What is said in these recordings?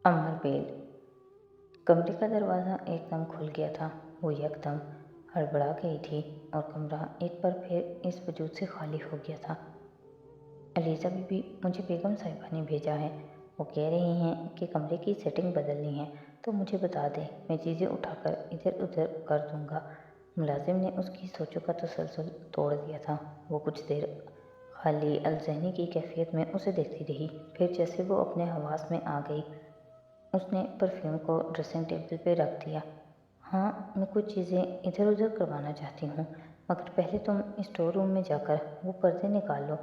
अमर bell. कमरे का दरवाज़ा एकदम खुल गया था। वो यकदम हड़बड़ा गई थी और कमरा एक बार फिर इस वजूद से खाली हो गया था। अलीज़ा बीबी, मुझे बेगम साहिबा ने भेजा है। वो कह रही हैं कि कमरे की सेटिंग बदलनी है, तो मुझे बता दें, मैं चीज़ें उठाकर इधर उधर कर दूंगा। मुलाजिम ने उसकी सोचों का तसलसल तोड़ दिया था। वो कुछ देर खाली अलजहनी की कैफियत में उसे देखती रही। फिर जैसे वो अपने हवास में आ गई, उसने परफ्यूम को ड्रेसिंग टेबल पे रख दिया। हाँ, मैं कुछ चीज़ें इधर उधर करवाना चाहती हूँ, मगर पहले तुम स्टोर रूम में जाकर वो पर्दे निकाल लो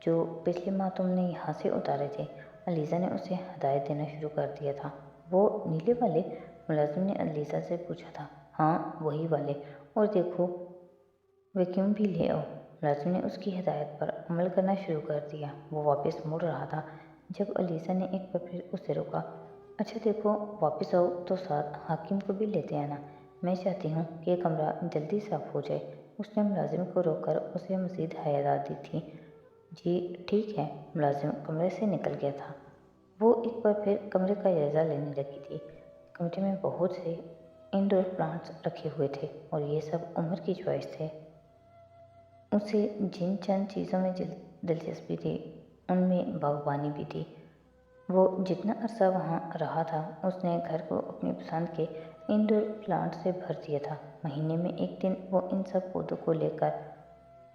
जो पिछले माह तुमने यहाँ से उतारे थे। अलीज़ा ने उसे हदायत देना शुरू कर दिया था। वो नीले वाले? मुलाजिम ने अलीज़ा से पूछा था। हाँ, वही वाले। और देखो, वैक्यूम भी ले आओ। मुलाजिम ने उसकी हिदायत पर अमल करना शुरू कर दिया। वो वापस मुड़ रहा था जब अलीज़ा ने एक बार फिर उसे रोका। अच्छा देखो, वापस आओ तो साथ हाकिम को भी लेते आना। मैं चाहती हूँ कि कमरा जल्दी साफ़ हो जाए। उसने मुलाजिम को रोककर उसे मज़ीद हदायत दी थी। जी ठीक है। मुलाजिम कमरे से निकल गया था। वो एक बार फिर कमरे का जायज़ा लेने लगी थी। कमरे में बहुत से इंडोर प्लांट्स रखे हुए थे और ये सब उम्र की चॉइस थे। उसे जिन चंद चीज़ों में दिलचस्पी थी, उनमें बागबानी भी थी। वो जितना अरसा वहाँ रहा था, उसने घर को अपनी पसंद के इंडोर प्लांट से भर दिया था। महीने में एक दिन वो इन सब पौधों को लेकर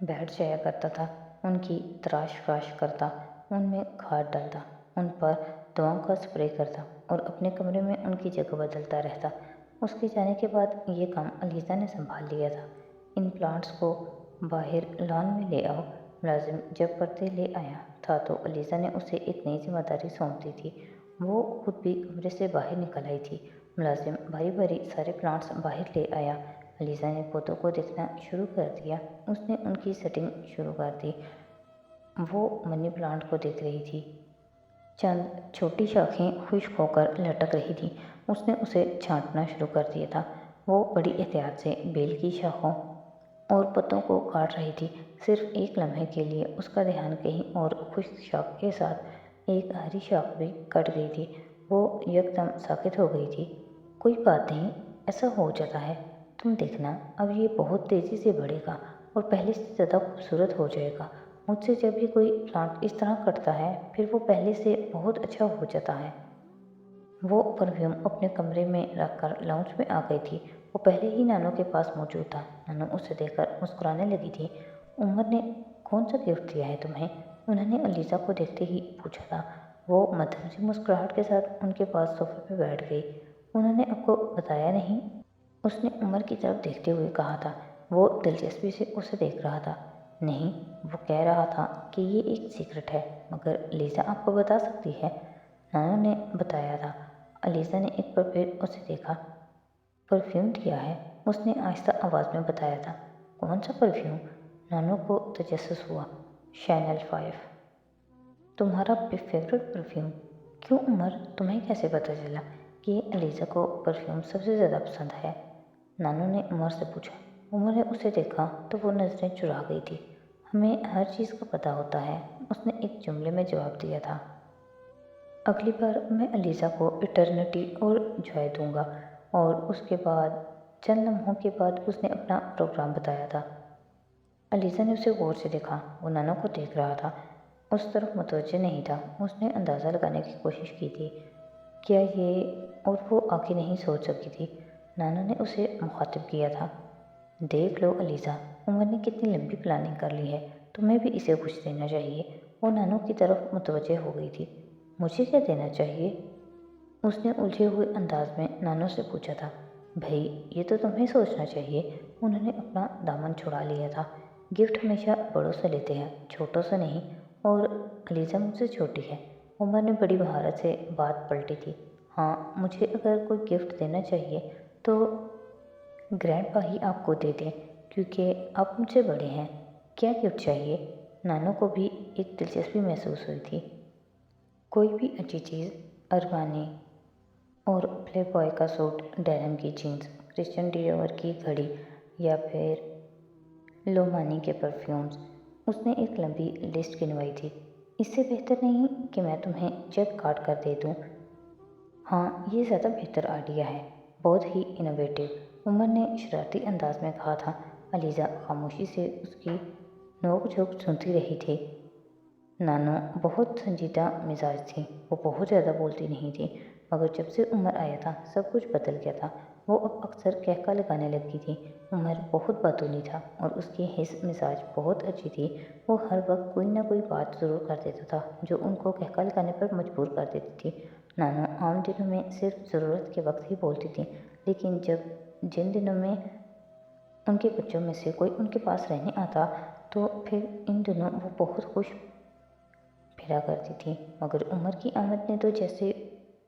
बैठ जाया करता था, उनकी तराश फराश करता, उनमें खाद डालता, उन पर दवाओं का स्प्रे करता और अपने कमरे में उनकी जगह बदलता रहता। उसके जाने के बाद ये काम अलीज़ा ने संभाल लिया था। इन प्लांट्स को बाहर लॉन में ले आओ। मुलाजिम जब पर्दे ले आया था तो अलीज़ा ने उसे एक नई जिम्मेदारी सौंप दी थी। वो खुद भी कमरे से बाहर निकल आई थी। मुलाजिम बारी बारी सारे प्लांट्स बाहर ले आया। अलीज़ा ने पौधों को देखना शुरू कर दिया। उसने उनकी सेटिंग शुरू कर दी। वो मनी प्लांट को देख रही थी। चंद छोटी शाखें खुश्क होकर लटक रही थी। उसने उसे छांटना शुरू कर दिया था। वो बड़ी एहतियात से बेल की शाखों और पत्तों को काट रही थी। सिर्फ एक लम्हे के लिए उसका ध्यान कहीं और खुश्क शाख के साथ एक हरी शाख भी कट गई थी। वो यकदम साकित हो गई थी। कोई बात नहीं, ऐसा हो जाता है। तुम देखना, अब ये बहुत तेज़ी से बढ़ेगा और पहले से ज़्यादा खूबसूरत हो जाएगा। मुझसे जब भी कोई प्लांट इस तरह कटता है, फिर वो पहले से बहुत अच्छा हो जाता है। वो परफ्यूम अपने कमरे में रखकर लाउंज में आ गई थी। वो पहले ही नानो के पास मौजूद था। नानो उसे देखकर मुस्कुराने लगी थी। उमर ने कौन सा गिफ्ट दिया है तुम्हें? उन्होंने अलीज़ा को देखते ही पूछा था। वो मध्यम सी मुस्कुराहट के साथ उनके पास सोफे पर बैठ गई। उन्होंने आपको बताया नहीं? उसने उमर की तरफ देखते हुए कहा था। वो दिलचस्पी से उसे देख रहा था। नहीं, वो कह रहा था कि ये एक सीक्रेट है, मगर लीज़ा आपको बता सकती है। नानो ने बताया था। अलीज़ा ने एक बार फिर उसे देखा। परफ्यूम दिया है, उसने आहिस्ता आवाज़ में बताया था। कौन सा परफ्यूम? नानो को तजस्सुस हुआ। शैनल 5। तुम्हारा फेवरेट परफ्यूम? क्यों उमर, तुम्हें कैसे पता चला कि अलीज़ा को परफ्यूम सबसे ज़्यादा पसंद है? नानो ने उमर से पूछा। उमर ने उसे देखा तो वो नज़रें चुरा गई थी। हमें हर चीज़ का पता होता है, उसने एक जुमले में जवाब दिया था। अगली बार मैं अलीज़ा को इटर्निटी और जॉय दूंगा। और उसके बाद चंद लम्हों के बाद उसने अपना प्रोग्राम बताया था। अलीज़ा ने उसे गौर से देखा। वो नानो को देख रहा था, उस तरफ मुतवज्जे नहीं था। उसने अंदाज़ा लगाने की कोशिश की थी क्या ये, और वो आगे नहीं सोच सकी थी। नानो ने उसे मुखातिब किया था। देख लो अलीज़ा, उमर ने कितनी लंबी प्लानिंग कर ली है, तुम्हें भी इसे कुछ देना चाहिए। वो नानो की तरफ मुतवज्जे हो गई थी। मुझे क्या देना चाहिए? उसने उलझे हुए अंदाज में नानो से पूछा था। भाई, ये तो तुम्हें सोचना चाहिए। उन्होंने अपना दामन छुड़ा लिया था। गिफ्ट हमेशा बड़ों से लेते हैं, छोटों से नहीं। और अलीज़ा मुझसे छोटी है। उमर ने बड़ी महारत से बात पलटी थी। हाँ, मुझे अगर कोई गिफ्ट देना चाहिए तो ग्रैंडपा ही आपको दे दें, क्योंकि आप मुझसे बड़े हैं। क्या गिफ्ट चाहिए? नानो को भी एक दिलचस्पी महसूस हुई थी। कोई भी अच्छी चीज़, अरमानी और प्लेबॉय का सूट, डेनिम की जीन्स, क्रिश्चियन डियोर की घड़ी या फिर लोमानी के परफ्यूम्स। उसने एक लंबी लिस्ट गिनवाई थी। इससे बेहतर नहीं कि मैं तुम्हें चेक काट कर दे दूँ। हाँ, ये ज़्यादा बेहतर आइडिया है, बहुत ही इनोवेटिव, उमर ने शरारती अंदाज में कहा था। अलीज़ा खामोशी से उसकी नोक-झोंक सुनती रही थी। नानो बहुत संजीदा मिजाज थी, वो बहुत ज़्यादा बोलती नहीं थी, मगर जब से उमर आया था सब कुछ बदल गया था। वो अब अक्सर कहका लगाने लगी थी। उमर बहुत बातूनी था और उसकी हिस्स मिजाज बहुत अच्छी थी। वो हर वक्त कोई ना कोई बात ज़रूर कर देता था जो उनको कहका लगाने पर मजबूर कर देती थी। नानो आम दिनों में सिर्फ ज़रूरत के वक्त ही बोलती थी, लेकिन जिन दिनों में उनके बच्चों में से कोई उनके पास रहने आता तो फिर इन दिनों वो बहुत खुश फिरा करती थी। मगर उमर की आमद ने तो जैसे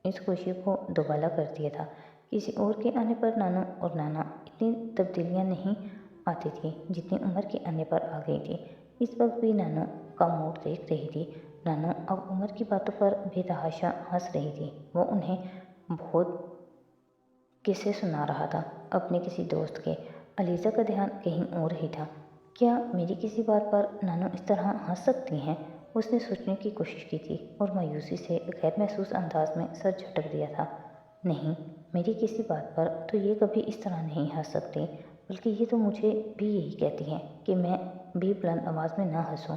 इस खुशी को दोबाला कर दिया था। किसी और के आने पर नानो और नाना इतनी तब्दीलियां नहीं आती थी जितनी उमर के आने पर आ गई थी। इस वक्त भी नानो का मूड देख रही थी। नानो अब उमर की बातों पर बेतहाशा हंस रही थी। वो उन्हें बहुत किस्से सुना रहा था अपने किसी दोस्त के। अलीज़ा का ध्यान कहीं और ही था। क्या मेरी किसी बात पर नानो इस तरह हंस सकती हैं? उसने सोचने की कोशिश की थी और मायूसी से गैर महसूस अंदाज में सर झटक दिया था। नहीं, मेरी किसी बात पर तो ये कभी इस तरह नहीं हंस सकती, बल्कि ये तो मुझे भी यही कहती हैं कि मैं भी बुलंद आवाज़ में ना हंसूं।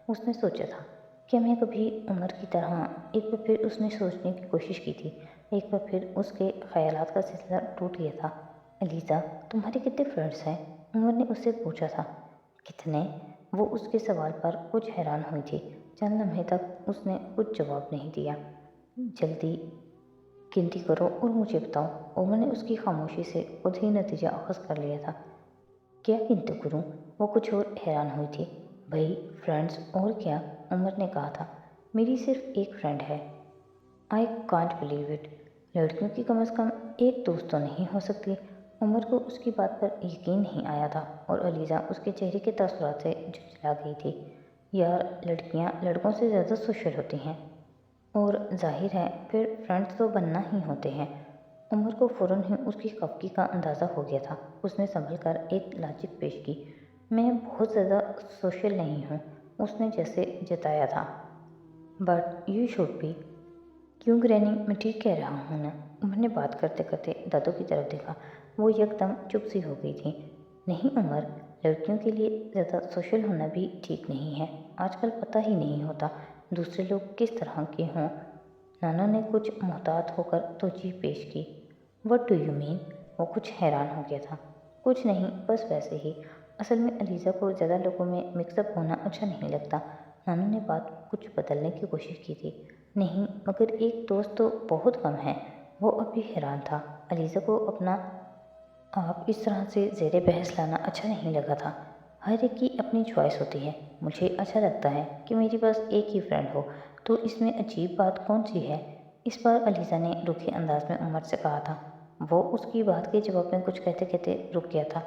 उसने सोचा था। क्या मैं कभी उमर की तरह? एक बार फिर उसने सोचने की कोशिश की थी। एक बार फिर उसके ख्यालात का सिलसिला टूट गया था। अलीज़ा, तुम्हारे कितने फ्रेंड्स हैं? उमर ने उससे पूछा था। कितने? वो उसके सवाल पर कुछ हैरान हुई थी। चंद लम्हे तक उसने कुछ जवाब नहीं दिया। जल्दी गिनती करो और मुझे बताओ। उमर ने उसकी खामोशी से खुद ही नतीजा अखज़ कर लिया था। क्या गिनती करूं? वो कुछ और हैरान हुई थी। भाई, फ्रेंड्स और क्या? उमर ने कहा था। मेरी सिर्फ एक फ्रेंड है। I can't believe it. लड़कियों की कम से कम एक दोस्त तो नहीं हो सकती? उमर को उसकी बात पर यकीन नहीं आया था और अलीज़ा उसके चेहरे के तासुरात से झुंझला गई थी। यार, लड़कियां लड़कों से ज़्यादा सोशल होती हैं और जाहिर है फिर फ्रेंड्स तो बनना ही होते हैं। उमर को फ़ौरन ही उसकी खफगी का अंदाज़ा हो गया था। उसने संभल कर एक लॉजिक पेश की। मैं बहुत ज़्यादा सोशल नहीं हूँ, उसने जैसे जताया था। But you should be. क्यों ग्रैनी, मैं ठीक कह रहा हूँ ना? उमर ने बात करते करते दादू की तरफ देखा। वो एकदम चुप सी हो गई थी। नहीं उमर, लड़कियों के लिए ज़्यादा सोशल होना भी ठीक नहीं है। आजकल पता ही नहीं होता दूसरे लोग किस तरह के हों। नाना ने कुछ मोहतात होकर तोजीह पेश की। What do you mean? वो कुछ हैरान हो गया था। कुछ नहीं, बस वैसे ही। असल में अलीज़ा को ज़्यादा लोगों में मिक्सअप होना अच्छा नहीं लगता। नानू ने बात कुछ बदलने की कोशिश की थी। नहीं, मगर एक दोस्त तो बहुत कम है। वो अभी हैरान था। अलीज़ा को अपना आप इस तरह से ज़ेरे बहस लाना अच्छा नहीं लगा था। हर एक की अपनी चॉइस होती है। मुझे अच्छा लगता है कि मेरे पास एक ही फ्रेंड हो, तो इसमें अजीब बात कौन सी है? इस बार अलीज़ा ने रूखे अंदाज में उमर से कहा था। वो उसकी बात के जवाब में कुछ कहते कहते रुक गया था।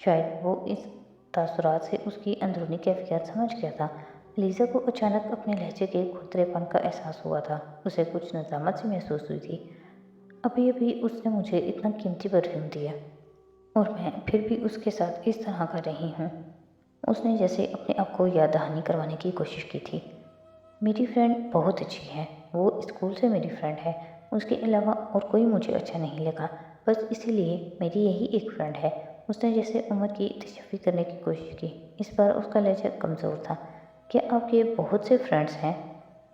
शायद वो इस तासुरात से उसकी अंदरूनी कैफियत समझ गया था। अलीज़ा को अचानक अपने लहजे के खुरदरेपन का एहसास हुआ था। उसे कुछ नज़ामत सी महसूस हुई थी। अभी अभी उसने मुझे इतना कीमती परफ्यूम दिया और मैं फिर भी उसके साथ इस तरह कर रही हूँ। उसने जैसे अपने आप को याद दहानी करवाने की कोशिश की थी। मेरी फ्रेंड बहुत अच्छी है, वो स्कूल से मेरी फ्रेंड है। उसके अलावा और कोई मुझे अच्छा नहीं लगा, बस इसीलिए मेरी यही एक फ्रेंड है। उसने जैसे उम्र की तशफ़ी करने की कोशिश की। इस बार उसका लहजा कमज़ोर था। क्या आपके बहुत से फ्रेंड्स हैं?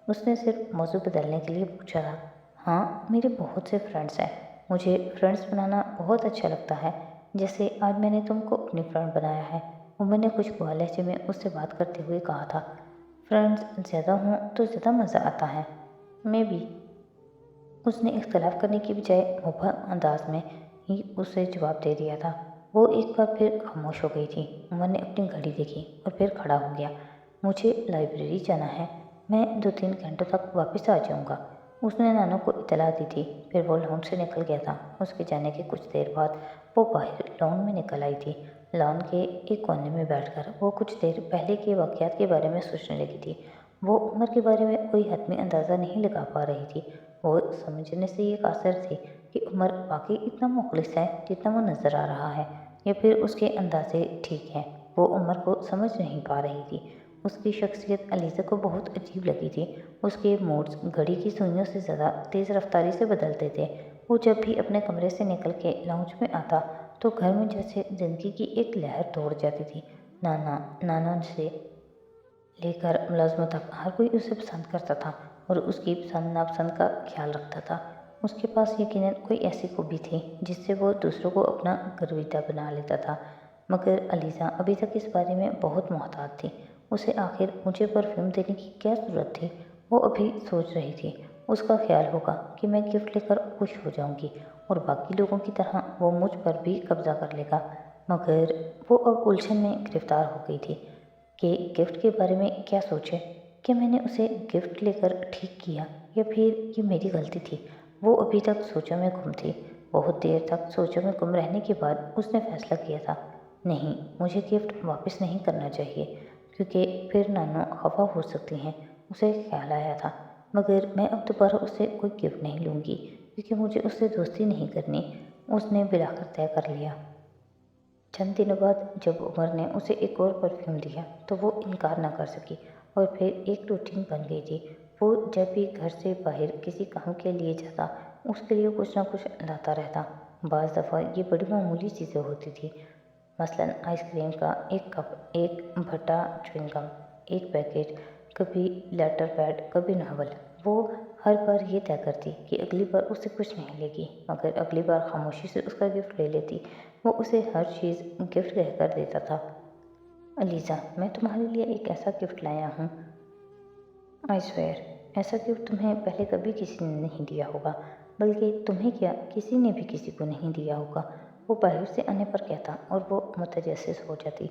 उसने सिर्फ मौजू बदलने के लिए पूछा था। हाँ, मेरे बहुत से फ्रेंड्स हैं। मुझे फ्रेंड्स बनाना बहुत अच्छा लगता है, जैसे आज मैंने तुमको अपनी फ्रेंड बनाया है। उमर ने खुशबुआ लहजे में उससे बात करते हुए कहा था। फ्रेंड्स ज़्यादा हों तो ज़्यादा मज़ा आता है। मैं भी। उसने इख्तलाफ करने की बजाय मुबहम अंदाज में ही उसे जवाब दे दिया था। वो एक बार फिर खामोश हो गई थी। उमर ने अपनी घड़ी देखी और फिर खड़ा हो गया। मुझे लाइब्रेरी जाना है, मैं 2-3 घंटों तक वापस आ जाऊँगा। उसने नानू को इतला दी थी। फिर वो लॉन से निकल गया था। उसके जाने के कुछ देर बाद वो बाहर लॉन में निकल आई थी। लॉन के एक कोने में बैठकर वो कुछ देर पहले के वाक़यात के बारे में सोचने लगी थी। वो उमर के बारे में कोई हतमी अंदाज़ा नहीं लगा पा रही थी। वो समझने से ये कासिर थी कि उमर वाकई इतना मुखलिस है जितना वो नज़र आ रहा है, या फिर उसके अंदाजे ठीक हैं। वो उमर को समझ नहीं पा रही थी। اس کی شخصیت علیزہ کو بہت عجیب لگی تھی۔ اس کے موڈز گھڑی کی سوئیوں سے زیادہ تیز رفتاری سے بدلتے تھے۔ وہ جب بھی اپنے کمرے سے نکل کے لاؤنج میں آتا تو گھر میں جیسے زندگی کی ایک لہر دوڑ جاتی تھی۔ نانا سے لے کر ملازموں تک ہر کوئی اسے پسند کرتا تھا اور اس کی پسند ناپسند کا خیال رکھتا تھا۔ اس کے پاس یقیناً کوئی ایسی خوبی تھی جس سے وہ دوسروں کو اپنا گرویدہ بنا لیتا تھا، مگر علیزہ ابھی تک اس بارے میں بہت محتاط تھی۔ اسے آخر مجھے پرفیوم دینے کی کیا ضرورت تھی؟ وہ ابھی سوچ رہی تھی۔ اس کا خیال ہوگا کہ میں گفٹ لے کر خوش ہو جاؤں گی اور باقی لوگوں کی طرح وہ مجھ پر بھی قبضہ کر لے گا، مگر وہ اب الجھن میں گرفتار ہو گئی تھی کہ گفٹ کے بارے میں کیا سوچے۔ کیا میں نے اسے گفٹ لے کر ٹھیک کیا یا پھر یہ میری غلطی تھی؟ وہ ابھی تک سوچوں میں گم تھی۔ بہت دیر تک سوچوں میں گم رہنے کے بعد اس نے فیصلہ کیا تھا، نہیں، مجھے گفٹ واپس نہیں کرنا چاہیے کیونکہ پھر نانو خفا ہو سکتی ہیں۔ اسے خیال آیا تھا، مگر میں اب دوبارہ اسے کوئی گفٹ نہیں لوں گی کیونکہ مجھے اس سے دوستی نہیں کرنی۔ اس نے بلاخر طے کر لیا۔ چند دنوں بعد جب عمر نے اسے ایک اور پرفیوم دیا تو وہ انکار نہ کر سکی اور پھر ایک روٹین بن گئی تھی۔ وہ جب بھی گھر سے باہر کسی کام کے لیے جاتا اس کے لیے کچھ نہ کچھ لاتا رہتا۔ بعض دفعہ یہ بڑی معمولی چیزیں ہوتی تھیں، مثلاً آئس کریم کا ایک کپ، ایک بھٹا چیونگ گم، ایک پیکٹ، کبھی لیٹر پیڈ، کبھی ناول۔ وہ ہر بار یہ طے کرتی کہ اگلی بار اسے کچھ نہیں لے گی، مگر اگلی بار خاموشی سے اس کا گفٹ لے لیتی۔ وہ اسے ہر چیز گفٹ کہہ کر دیتا تھا۔ علیزہ، میں تمہارے لیے ایک ایسا گفٹ لایا ہوں، آئی سویئر، ایسا گفٹ تمہیں پہلے کبھی کسی نے نہیں دیا ہوگا، بلکہ تمہیں کیا کسی نے بھی کسی کو نہیں دیا ہوگا، وہ باہر سے آنے پر کہتا اور وہ متجسس ہو جاتی۔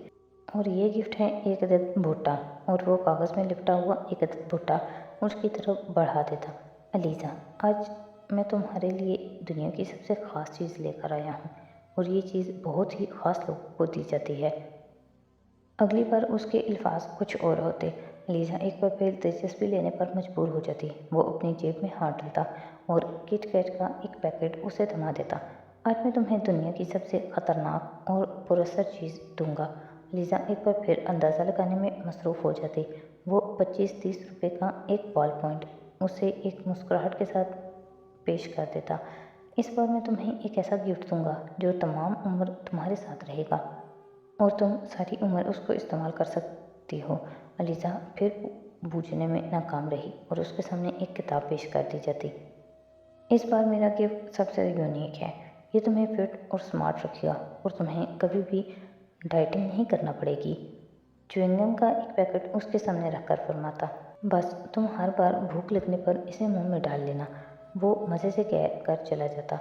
اور یہ گفٹ ہے ایک عدد بھٹا، اور وہ کاغذ میں لپٹا ہوا ایک عدد بھٹا اس کی طرف بڑھا دیتا۔ علیزہ، آج میں تمہارے لیے دنیا کی سب سے خاص چیز لے کر آیا ہوں اور یہ چیز بہت ہی خاص لوگوں کو دی جاتی ہے۔ اگلی بار اس کے الفاظ کچھ اور ہوتے۔ علیزہ ایک بار پھر دلچسپی لینے پر مجبور ہو جاتی۔ وہ اپنی جیب میں ہاتھ ڈالتا اور کٹ کیٹ کا ایک پیکٹ اسے تھما دیتا۔ آج میں تمہیں دنیا کی سب سے خطرناک اور پراثر چیز دوں گا۔ علیزہ ایک بار پھر اندازہ لگانے میں مصروف ہو جاتی۔ وہ 25-30 روپے کا ایک بال پوائنٹ اسے ایک مسکراہٹ کے ساتھ پیش کر دیتا۔ اس بار میں تمہیں ایک ایسا گفٹ دوں گا جو تمام عمر تمہارے ساتھ رہے گا اور تم ساری عمر اس کو استعمال کر سکتی ہو۔ علیزہ پھر بوجھنے میں ناکام رہی اور اس کے سامنے ایک کتاب پیش کر دی جاتی۔ اس بار میرا گفٹ سب سے یونیک ہے، یہ تمہیں فٹ اور سمارٹ رکھے گا اور تمہیں کبھی بھی ڈائٹنگ نہیں کرنا پڑے گی۔ چیونگ گم کا ایک پیکٹ اس کے سامنے رکھ کر فرماتا، بس تم ہر بار بھوک لگنے پر اسے منہ میں ڈال لینا۔ وہ مزے سے کہہ کر چلا جاتا۔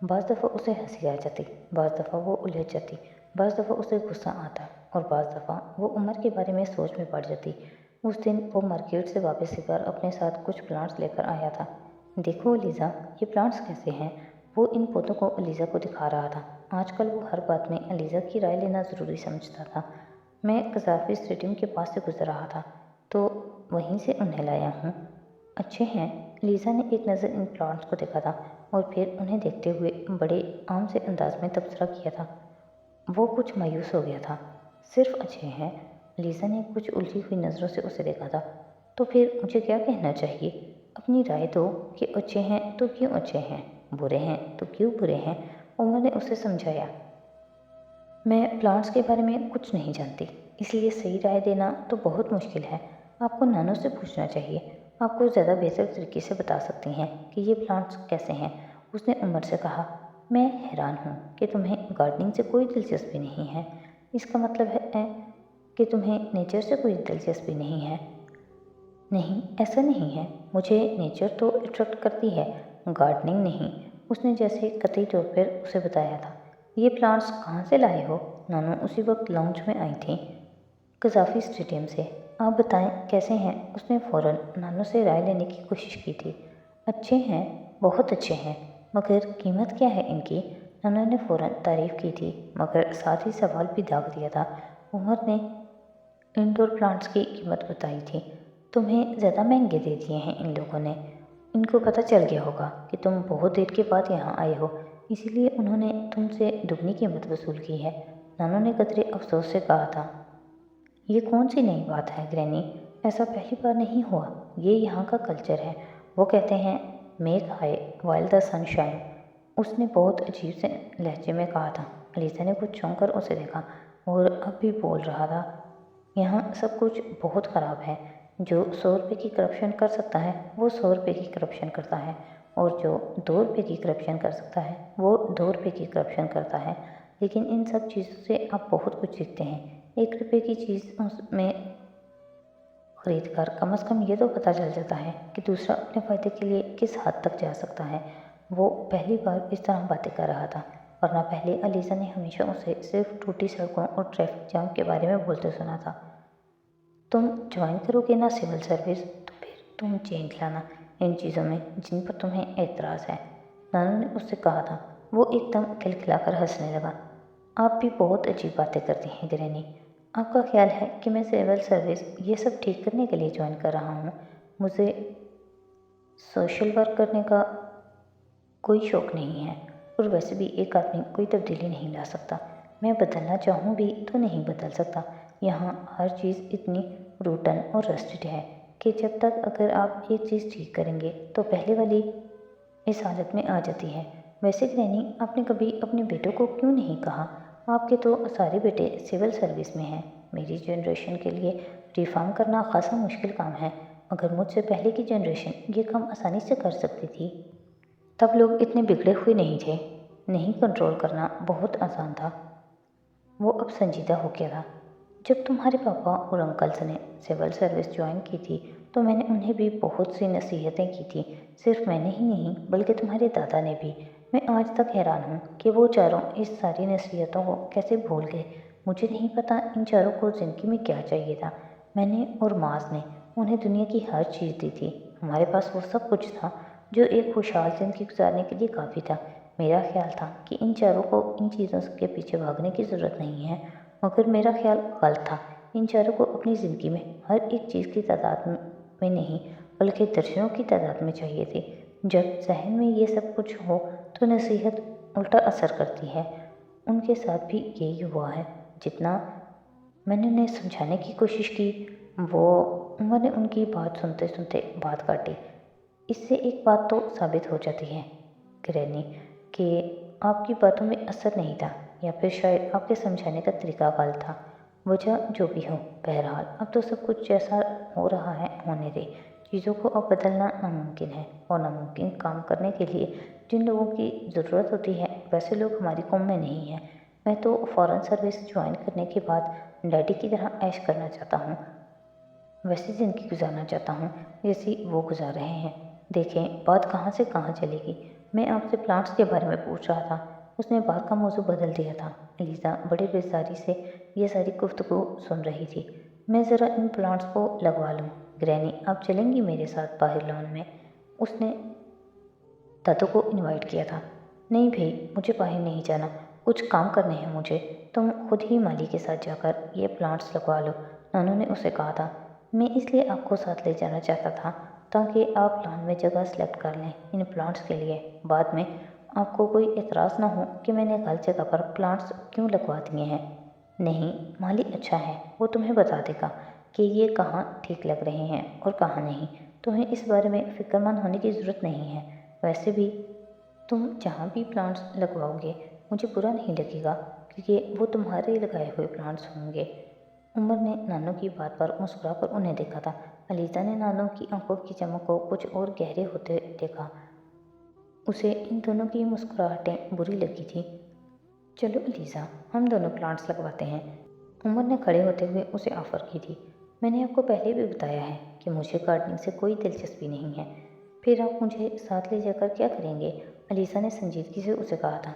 بعض دفعہ اسے ہنسی آ جاتی، بعض دفعہ وہ الجھ جاتی، بعض دفعہ اسے غصہ آتا اور بعض دفعہ وہ عمر کے بارے میں سوچ میں پڑ جاتی۔ اس دن وہ مارکیٹ سے واپس ہو کر اپنے ساتھ کچھ پلانٹس لے کر آیا تھا۔ دیکھو علیزہ، یہ پلانٹس کیسے ہیں؟ وہ ان پودوں کو علیزہ کو دکھا رہا تھا۔ آج کل وہ ہر بات میں علیزہ کی رائے لینا ضروری سمجھتا تھا۔ میں قذافی اسٹیڈیم کے پاس سے گزر رہا تھا تو وہیں سے انہیں لایا ہوں۔ اچھے ہیں؟ علیزہ نے ایک نظر ان پلانٹس کو دیکھا تھا اور پھر انہیں دیکھتے ہوئے بڑے عام سے انداز میں تبصرہ کیا تھا۔ وہ کچھ مایوس ہو گیا تھا۔ صرف اچھے ہیں؟ علیزہ نے کچھ الجھی ہوئی نظروں سے اسے دیکھا تھا۔ تو پھر مجھے کیا کہنا چاہیے؟ اپنی رائے دو کہ اچھے ہیں تو کیوں اچھے ہیں، برے ہیں تو کیوں برے ہیں؟ عمر نے اسے سمجھایا، میں پلانٹس کے بارے میں کچھ نہیں جانتی، اس لیے صحیح رائے دینا تو بہت مشکل ہے۔ آپ کو نانو سے پوچھنا چاہیے، آپ کو زیادہ بہتر طریقے سے بتا سکتی ہیں کہ یہ پلانٹس کیسے ہیں۔ اس نے عمر سے کہا، میں حیران ہوں کہ تمہیں گارڈننگ سے کوئی دلچسپی نہیں ہے۔ اس کا مطلب ہے کہ تمہیں نیچر سے کوئی دلچسپی نہیں ہے۔ نہیں، ایسا نہیں ہے، مجھے نیچر تو اٹریکٹ کرتی ہے، گارڈننگ نہیں۔ اس نے جیسے قطعی طور پر اسے بتایا تھا۔ یہ پلانٹس کہاں سے لائے ہو؟ نانو اسی وقت لاؤنج میں آئی تھیں۔ قذافی اسٹیڈیم سے۔ آپ بتائیں کیسے ہیں؟ اس نے فوراً نانو سے رائے لینے کی کوشش کی تھی۔ اچھے ہیں، بہت اچھے ہیں، مگر قیمت کیا ہے ان کی؟ نانو نے فوراً تعریف کی تھی مگر ساتھ ہی سوال بھی داغ دیا تھا۔ عمر نے انڈور پلانٹس کی قیمت بتائی تھی۔ تمہیں زیادہ مہنگے دے دیے ہیں ان لوگوں نے۔ ان کو پتہ چل گیا ہوگا کہ تم بہت دیر کے بعد یہاں آئے ہو، اسی لیے انہوں نے تم سے دگنی قیمت وصول کی ہے، نانو نے قدرے افسوس سے کہا تھا۔ ये कौन सी नई बात है ग्रैनी? ऐसा पहली बार नहीं हुआ। ये यहाँ का कल्चर है। वो कहते हैं make high while the sunshine. उसने बहुत अजीब से लहजे में कहा था। अलीसा ने कुछ चौंक कर उसे देखा और अब भी बोल रहा था, यहाँ सब कुछ बहुत ख़राब है। जो 100 रुपये की करप्शन कर सकता है वो 100 रुपये की करप्शन करता है, और जो 2 रुपये की करप्शन कर सकता है वो 2 रुपये की करप्शन करता है। लेकिन इन सब चीज़ों से आप बहुत कुछ सीखते हैं। 1 रुपये की चीज़ उसमें खरीद कर कम से कम ये तो पता चल जाता है कि दूसरा अपने फ़ायदे के लिए किस हद तक जा सकता है। वो पहली बार इस तरह बातें कर रहा था, वरना पहले अलीसा ने हमेशा उसे सिर्फ टूटी सड़कों और ट्रैफिक जाम के बारे में बोलते सुना था। तुम ज्वाइन करोगे ना सिविल सर्विस, तो फिर तुम चेंज लाना इन चीज़ों में जिन पर तुम्हें एतराज़ है, नानू ने उससे कहा था। वो एकदम खिलखिलाकर हंसने लगा। आप भी बहुत अजीब बातें करती हैं ग्रैनी। आपका ख्याल है कि मैं सिविल सर्विस ये सब ठीक करने के लिए ज्वाइन कर रहा हूँ? मुझे सोशल वर्क करने का कोई शौक़ नहीं है, और वैसे भी एक आदमी कोई तब्दीली नहीं ला सकता। मैं बदलना चाहूँ भी तो नहीं बदल सकता। यहाँ हर चीज़ इतनी रूटन और रस्टेड है कि जब तक अगर आप एक चीज़ ठीक करेंगे तो पहले वाली इस हालत में आ जाती है। वैसे ग्रैनी, आपने कभी अपने बेटों को क्यों नहीं कहा? आपके तो सारे बेटे सिविल सर्विस में हैं। मेरी जनरेशन के लिए रिफॉर्म करना खासा मुश्किल काम है, मगर मुझसे पहले की जनरेशन ये काम आसानी से कर सकती थी। तब लोग इतने बिगड़े हुए नहीं थे। नहीं, कंट्रोल करना बहुत आसान था। वो अब संजीदा हो गया था। जब तुम्हारे पापा और अंकल्स ने सिविल सर्विस ज्वाइन की थी तो मैंने उन्हें भी बहुत सी नसीहतें की थी। सिर्फ मैंने ही नहीं बल्कि तुम्हारे दादा ने भी। मैं आज तक हैरान हूँ कि वो चारों इस सारी नसीहतों को कैसे भूल गए। मुझे नहीं पता इन चारों को ज़िंदगी में क्या चाहिए था। मैंने और माज ने उन्हें दुनिया की हर चीज़ दी थी। हमारे पास वो सब कुछ था जो एक खुशहाल ज़िंदगी गुजारने के लिए काफ़ी था। मेरा ख्याल था कि इन चारों को इन चीज़ों के पीछे भागने की ज़रूरत नहीं है, मगर मेरा ख्याल गलत था। इन चारों को अपनी ज़िंदगी में हर एक चीज़ की तादाद में नहीं बल्कि दर्जनों की तादाद में चाहिए थी। जब जहन में ये सब कुछ हो तो नसीहत उल्टा असर करती है। उनके साथ भी यही हुआ है। जितना मैंने उन्हें समझाने की कोशिश की, वो उमर ने उनकी बात सुनते सुनते बात काटी। इससे एक बात तो साबित हो जाती है ग्रैनी कि आपकी बातों में असर नहीं था, या फिर शायद आपके समझाने का तरीका गलत था। वजह जो भी हो, बहरहाल अब तो सब कुछ जैसा हो रहा है होने दे। चीज़ों को अब बदलना नामुमकिन है, और नामुमकिन काम करने के लिए जिन लोगों की ज़रूरत होती है वैसे लोग हमारी कौम में नहीं हैं। मैं तो फ़ौरन सर्विस ज्वाइन करने के बाद डैडी की तरह ऐश करना चाहता हूँ, वैसी ज़िंदगी गुजारना चाहता हूँ जैसी वो गुजार रहे हैं। देखें बात कहाँ से कहाँ चलेगी। मैं आपसे प्लांट्स के बारे में पूछ रहा था। उसने बात का मौजू बदल दिया था। लीज़ा बड़े बेजारी से ये सारी गुफ्तगू सुन रही थी। मैं ज़रा इन प्लांट्स को लगवा लूँ। ग्रैनी, आप चलेंगी मेरे साथ बाहर लॉन में? उसने दादू को इनवाइट किया था। नहीं भाई, मुझे बाहर नहीं जाना, कुछ काम करने हैं मुझे। तुम खुद ही माली के साथ जाकर ये प्लांट्स लगवा लो, नानू ने उसे कहा था। मैं इसलिए आपको साथ ले जाना चाहता था ताकि आप लॉन में जगह सेलेक्ट कर लें इन प्लांट्स के लिए। बाद में आपको कोई एतराज़ ना हो कि मैंने गलत जगह पर प्लांट्स क्यों लगवा दिए हैं। नहीं, माली अच्छा है, वो तुम्हें बता देगा कि ये कहाँ ठीक लग रहे हैं और कहाँ नहीं। तुम्हें इस बारे में फ़िक्रमंद होने की ज़रूरत नहीं है। वैसे भी तुम जहाँ भी प्लांट्स लगवाओगे मुझे बुरा नहीं लगेगा, क्योंकि वो तुम्हारे लगाए हुए प्लांट्स होंगे। उमर ने नानू की बात पर मुस्कुराकर उन्हें देखा था। अलीज़ा ने नानू की आंखों की चमक को कुछ और गहरे होते देखा। उसे इन दोनों की मुस्कुराहटें बुरी लगी थी। चलो अलीज़ा, हम दोनों प्लांट्स लगवाते हैं, उमर ने खड़े होते हुए उसे ऑफ़र की थी। मैंने आपको पहले भी बताया है कि मुझे गार्डनिंग से कोई दिलचस्पी नहीं है। फिर आप मुझे साथ ले जाकर क्या करेंगे? अलीज़ा ने संजीदगी से उसे कहा था।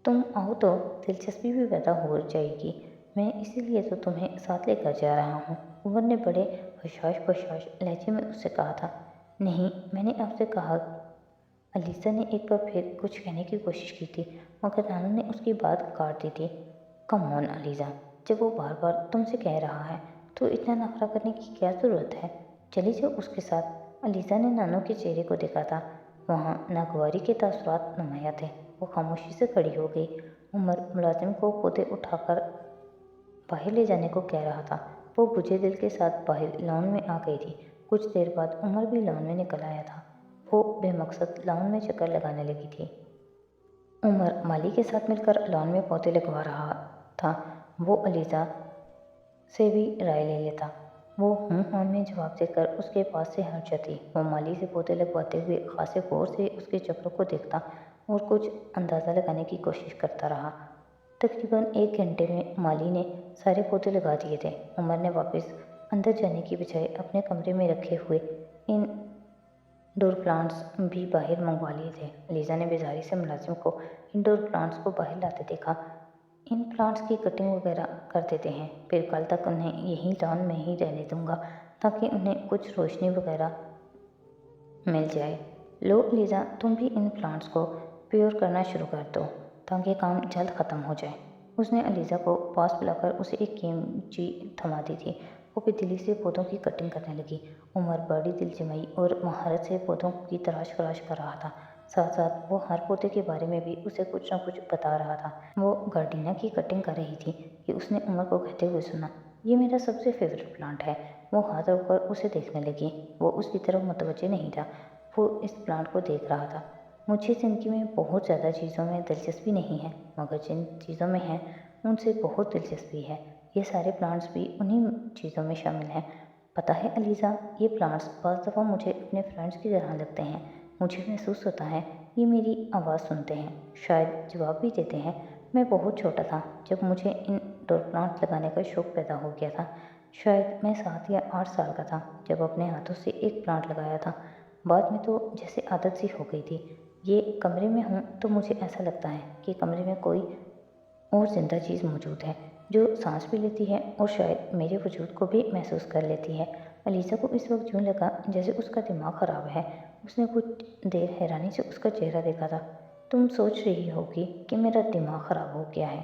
तुम आओ तो दिलचस्पी भी पैदा हो जाएगी। मैं इसीलिए तो तुम्हें साथ लेकर जा रहा हूँ, उमर ने बड़े हशाश बशाश लहजे में उससे कहा था। नहीं, मैंने आपसे कहा। अलीसा ने एक बार फिर कुछ कहने की कोशिश की थी, मगर नानू ने उसकी बात काट दी थी। कम ऑन अलीज़ा, जब वो बार बार तुमसे कह रहा है तो इतना नखरा करने की क्या ज़रूरत है? चली जाओ उसके साथ। अलीज़ा ने नानू के चेहरे को देखा था, वहाँ नागवारी के तासुरात नुमाया थे। वो खामोशी से खड़ी हो गई। उमर मुलाजिम को पौधे उठाकर बाहर ले जाने को कह रहा था। وہ بجھے دل کے ساتھ باہر لان میں آ گئی تھی۔ کچھ دیر بعد عمر بھی لان میں نکل آیا تھا۔ وہ بے مقصد لان میں چکر لگانے لگی تھی۔ عمر مالی کے ساتھ مل کر لان میں پودے لگوا رہا تھا۔ وہ علیزہ سے بھی رائے لے لیتا۔ وہ ہاں میں جواب دے کر اس کے پاس سے ہٹ جاتی۔ وہ مالی سے پودے لگواتے ہوئے خاصے غور سے اس کے چکروں کو دیکھتا اور کچھ اندازہ لگانے کی کوشش کرتا رہا۔ تقریباً 1 گھنٹے میں مالی نے سارے پودے لگا دیے تھے۔ عمر نے واپس اندر جانے کی بجائے اپنے کمرے میں رکھے ہوئے ان ڈور پلانٹس بھی باہر منگوا لیے تھے۔ علیزہ نے بیزاری سے ملازم کو انڈور پلانٹس کو باہر لاتے دیکھا۔ ان پلانٹس کی کٹنگ وغیرہ کر دیتے ہیں، پھر کل تک انہیں یہیں لان میں ہی رہنے دوں گا تاکہ انہیں کچھ روشنی وغیرہ مل جائے۔ لو علیزہ، تم بھی ان پلانٹس کو پیور کرنا شروع کر دو تاکہ کام جلد ختم ہو جائے۔ اس نے علیزہ کو پاس بلا کر اسے ایک کینچی تھما دی تھی۔ وہ بے دلی سے پودوں کی کٹنگ کرنے لگی۔ عمر بڑی دل جمعی اور مہارت سے پودوں کی تراش فراش کر رہا تھا۔ ساتھ ساتھ وہ ہر پودے کے بارے میں بھی اسے کچھ نہ کچھ بتا رہا تھا۔ وہ گارڈینا کی کٹنگ کر رہی تھی کہ اس نے عمر کو کہتے ہوئے سنا، یہ میرا سب سے فیوریٹ پلانٹ ہے۔ وہ ہاتھ روک کر اسے دیکھنے لگی۔ وہ اس کی طرف متوجہ نہیں تھا، وہ اس پلانٹ کو دیکھ رہا تھا۔ مجھے زندگی میں بہت زیادہ چیزوں میں دلچسپی نہیں ہے، مگر جن چیزوں میں ہے ان سے بہت دلچسپی ہے۔ یہ سارے پلانٹس بھی انہی چیزوں میں شامل ہیں۔ پتہ ہے علیزہ، یہ پلانٹس بعض دفعہ مجھے اپنے فرینڈس کی طرح لگتے ہیں۔ مجھے محسوس ہوتا ہے یہ میری آواز سنتے ہیں، شاید جواب بھی دیتے ہیں۔ میں بہت چھوٹا تھا جب مجھے ان ڈور پلانٹس لگانے کا شوق پیدا ہو گیا تھا۔ شاید میں 7 یا 8 سال کا تھا جب اپنے ہاتھوں سے ایک پلانٹ لگایا تھا۔ بعد میں تو جیسے عادت سی ہو گئی تھی۔ یہ کمرے میں ہوں تو مجھے ایسا لگتا ہے کہ کمرے میں کوئی اور زندہ چیز موجود ہے جو سانس بھی لیتی ہے اور شاید میرے وجود کو بھی محسوس کر لیتی ہے۔ علیزہ کو اس وقت یوں لگا جیسے اس کا دماغ خراب ہے۔ اس نے کچھ دیر حیرانی سے اس کا چہرہ دیکھا تھا۔ تم سوچ رہی ہوگی کہ میرا دماغ خراب ہو گیا ہے،